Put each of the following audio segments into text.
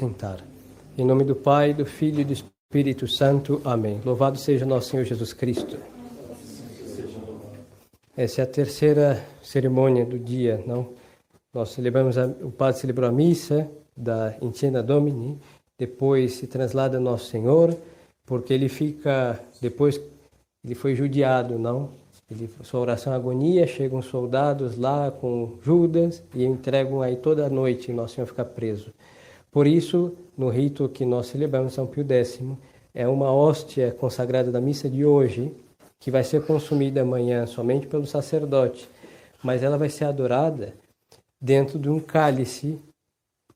Sentar. Em nome do Pai, do Filho e do Espírito Santo. Amém. Louvado seja nosso Senhor Jesus Cristo. Essa é a terceira cerimônia do dia, não? Nós celebramos, o Padre celebrou a missa da Encena Domini, depois se translada Nosso Senhor, porque ele fica, depois ele foi judiado, não? Sua oração agonia, chegam soldados lá com Judas e entregam aí toda a noite e Nosso Senhor fica preso. Por isso, no rito que nós celebramos, São Pio X, é uma hóstia consagrada da missa de hoje, que vai ser consumida amanhã somente pelo sacerdote, mas ela vai ser adorada dentro de um cálice,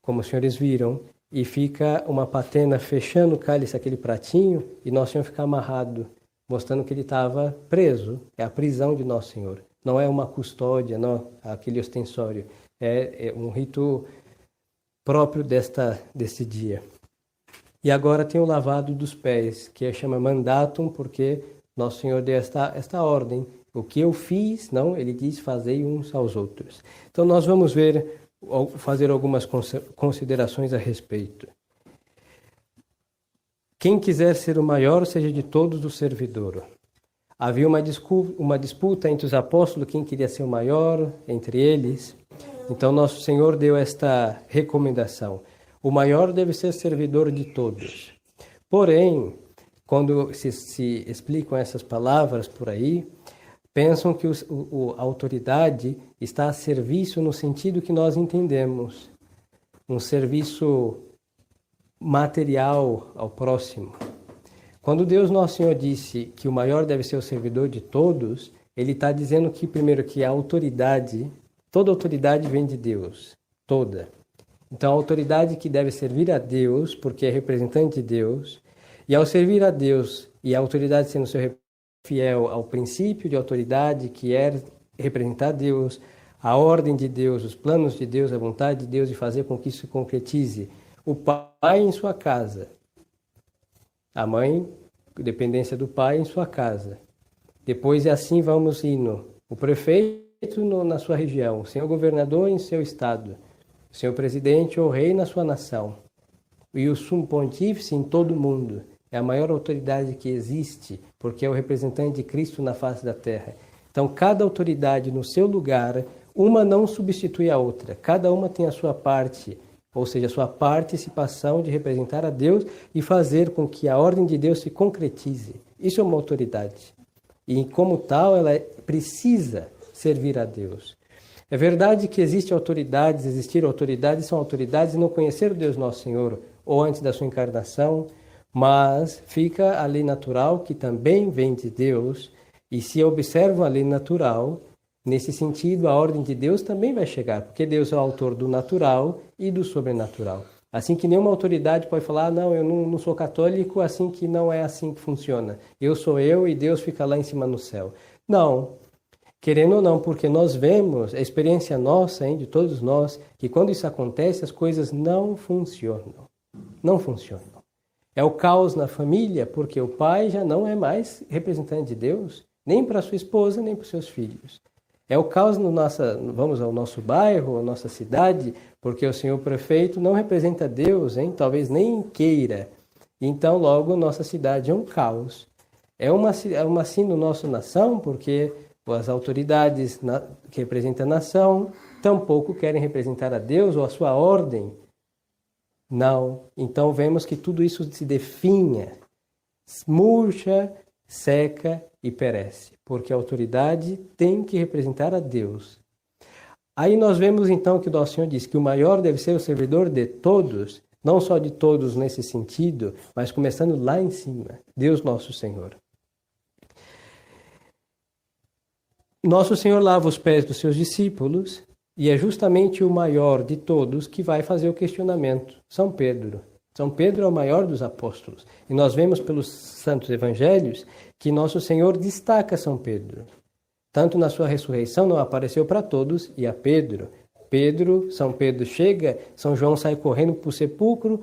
como os senhores viram, e fica uma patena fechando o cálice, aquele pratinho, e Nosso Senhor fica amarrado, mostrando que ele estava preso. É a prisão de Nosso Senhor. Não é uma custódia, não, aquele ostensório. É um rito próprio desse dia. E agora tem o lavado dos pés, que chama mandatum, porque Nosso Senhor deu esta ordem. O que eu fiz, não, ele diz, fazei uns aos outros. Então nós vamos fazer algumas considerações a respeito. Quem quiser ser o maior, seja de todos o servidor. Havia uma disputa entre os apóstolos, quem queria ser o maior entre eles. Então, Nosso Senhor deu esta recomendação. O maior deve ser servidor de todos. Porém, quando se explicam essas palavras por aí, pensam que a autoridade está a serviço no sentido que nós entendemos. Um serviço material ao próximo. Quando Deus Nosso Senhor disse que o maior deve ser o servidor de todos, Ele está dizendo que, primeiro, que a autoridade... Toda autoridade vem de Deus, toda. Então, a autoridade que deve servir a Deus, porque é representante de Deus, e ao servir a Deus e a autoridade sendo seu fiel ao princípio de autoridade, que é representar Deus, a ordem de Deus, os planos de Deus, a vontade de Deus, e fazer com que isso se concretize. O pai em sua casa, a mãe, dependência do pai em sua casa. Depois, assim vamos indo. O prefeito na sua região, o senhor governador em seu estado, o senhor presidente ou rei na sua nação, e o sumo pontífice em todo o mundo. É a maior autoridade que existe, porque é o representante de Cristo na face da terra. Então, cada autoridade no seu lugar, uma não substitui a outra, cada uma tem a sua parte, ou seja, a sua participação de representar a Deus e fazer com que a ordem de Deus se concretize. Isso é uma autoridade. E como tal, ela precisa servir a Deus. É verdade que existiram autoridades, são autoridades e não conhecer o Deus Nosso Senhor, ou antes da sua encarnação, mas fica a lei natural, que também vem de Deus, e se observa a lei natural, nesse sentido, a ordem de Deus também vai chegar, porque Deus é o autor do natural e do sobrenatural. Assim que nenhuma autoridade pode falar, não, eu não sou católico, assim que não é assim que funciona. Eu sou eu e Deus fica lá em cima no céu. Não. Querendo ou não, porque nós vemos, a experiência nossa, de todos nós, que quando isso acontece, as coisas não funcionam. Não funcionam. É o caos na família, porque o pai já não é mais representante de Deus, nem para sua esposa, nem para os seus filhos. É o caos vamos ao nosso bairro, à nossa cidade, porque o senhor prefeito não representa Deus, talvez nem queira. Então, logo, nossa cidade é um caos. É uma assim no nossa nação, porque as autoridades que representam a nação tampouco querem representar a Deus ou a sua ordem. Não. Então vemos que tudo isso se definha, murcha, seca e perece, porque a autoridade tem que representar a Deus. Aí nós vemos então que o Nosso Senhor diz que o maior deve ser o servidor de todos, não só de todos nesse sentido, mas começando lá em cima, Deus Nosso Senhor. Nosso Senhor lava os pés dos seus discípulos e é justamente o maior de todos que vai fazer o questionamento, São Pedro. São Pedro é o maior dos apóstolos. E nós vemos pelos santos evangelhos que Nosso Senhor destaca São Pedro. Tanto na sua ressurreição não apareceu para todos e a Pedro. São Pedro chega, São João sai correndo para o sepulcro,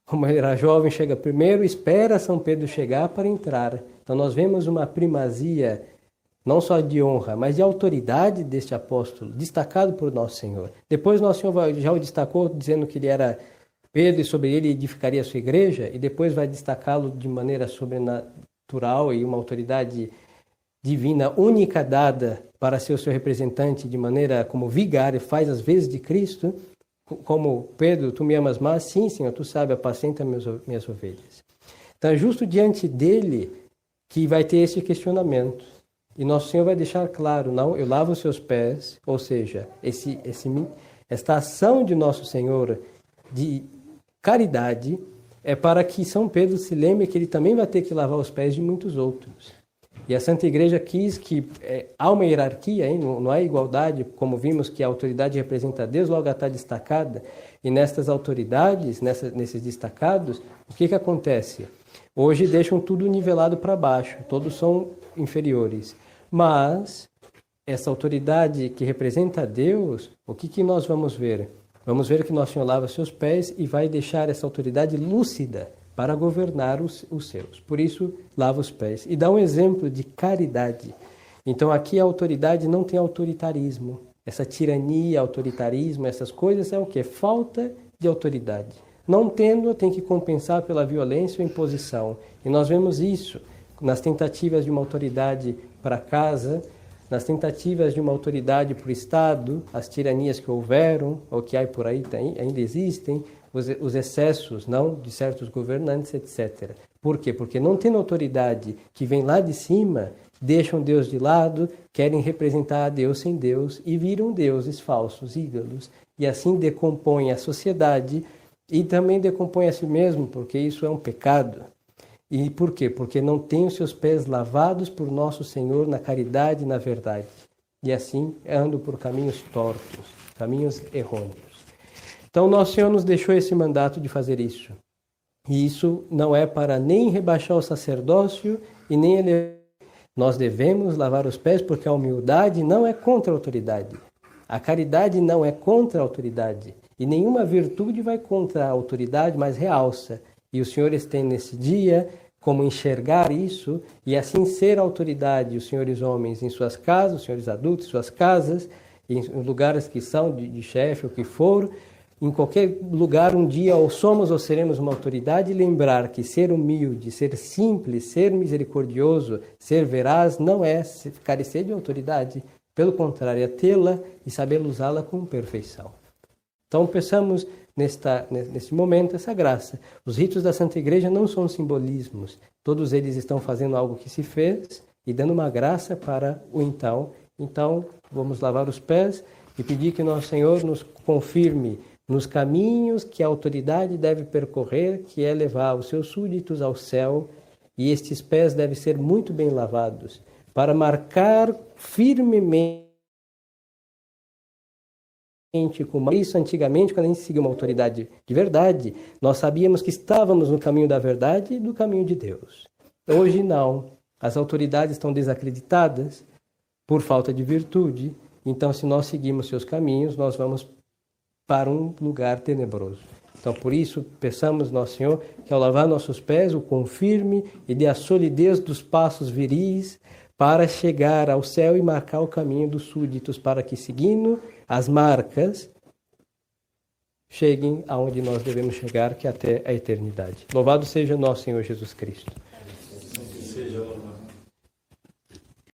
como ele era jovem, chega primeiro, espera São Pedro chegar para entrar. Então nós vemos uma primazia não só de honra, mas de autoridade deste apóstolo, destacado por Nosso Senhor. Depois Nosso Senhor já o destacou, dizendo que ele era Pedro e sobre ele edificaria a sua igreja, e depois vai destacá-lo de maneira sobrenatural e uma autoridade divina única dada para ser o seu representante de maneira como vigário, faz as vezes de Cristo, como Pedro, tu me amas mais? Sim, Senhor, tu sabe, apacenta minhas ovelhas. Então é justo diante dele que vai ter esse questionamento. E nosso Senhor vai deixar claro, não, eu lavo os seus pés, ou seja, esta ação de nosso Senhor de caridade é para que São Pedro se lembre que ele também vai ter que lavar os pés de muitos outros. E a Santa Igreja quis que há uma hierarquia, hein? Não há igualdade, como vimos que a autoridade representa Deus, logo ela está destacada. E nestas autoridades, nesses destacados, o que acontece? Hoje deixam tudo nivelado para baixo, todos são inferiores. Mas essa autoridade que representa Deus, o que nós vamos ver? Vamos ver que Nosso Senhor lava seus pés e vai deixar essa autoridade lúcida para governar os seus. Por isso, lava os pés. E dá um exemplo de caridade. Então, aqui a autoridade não tem autoritarismo. Essa tirania, autoritarismo, essas coisas é o quê? Falta de autoridade. Não tendo, tem que compensar pela violência ou imposição. E nós vemos isso nas tentativas de uma autoridade para casa, nas tentativas de uma autoridade para o Estado, as tiranias que houveram, ou que há por aí ainda existem, os excessos não de certos governantes, etc. Por quê? Porque não tendo autoridade que vem lá de cima, deixam Deus de lado, querem representar a Deus sem Deus e viram deuses falsos, ídolos, e assim decompõem a sociedade e também decompõem a si mesmo, porque isso é um pecado. E por quê? Porque não tem os seus pés lavados por nosso Senhor na caridade e na verdade. E assim andam por caminhos tortos, caminhos errôneos. Então, Nosso Senhor nos deixou esse mandato de fazer isso. E isso não é para nem rebaixar o sacerdócio e nem elevar. Nós devemos lavar os pés porque a humildade não é contra a autoridade. A caridade não é contra a autoridade. E nenhuma virtude vai contra a autoridade, mas realça. E os senhores têm nesse dia como enxergar isso e assim ser autoridade, os senhores homens em suas casas, os senhores adultos em suas casas, em lugares que são de chefe, o que for. Em qualquer lugar, um dia, ou somos ou seremos uma autoridade, e lembrar que ser humilde, ser simples, ser misericordioso, ser veraz, não é carecer de autoridade. Pelo contrário, é tê-la e saber usá-la com perfeição. Então, peçamos nesse momento essa graça. Os ritos da Santa Igreja não são simbolismos. Todos eles estão fazendo algo que se fez e dando uma graça para o então. Então, vamos lavar os pés e pedir que Nosso Senhor nos confirme nos caminhos que a autoridade deve percorrer, que é levar os seus súditos ao céu, e estes pés devem ser muito bem lavados, para marcar firmemente, como isso antigamente, quando a gente seguia uma autoridade de verdade, nós sabíamos que estávamos no caminho da verdade e do caminho de Deus. Hoje não, as autoridades estão desacreditadas por falta de virtude, então se nós seguimos seus caminhos, nós vamos para um lugar tenebroso. Então, por isso, peçamos Nosso Senhor que ao lavar nossos pés, o confirme e dê a solidez dos passos viris para chegar ao céu e marcar o caminho dos súditos, para que, seguindo as marcas, cheguem aonde nós devemos chegar, que é até a eternidade. Louvado seja Nosso Senhor Jesus Cristo.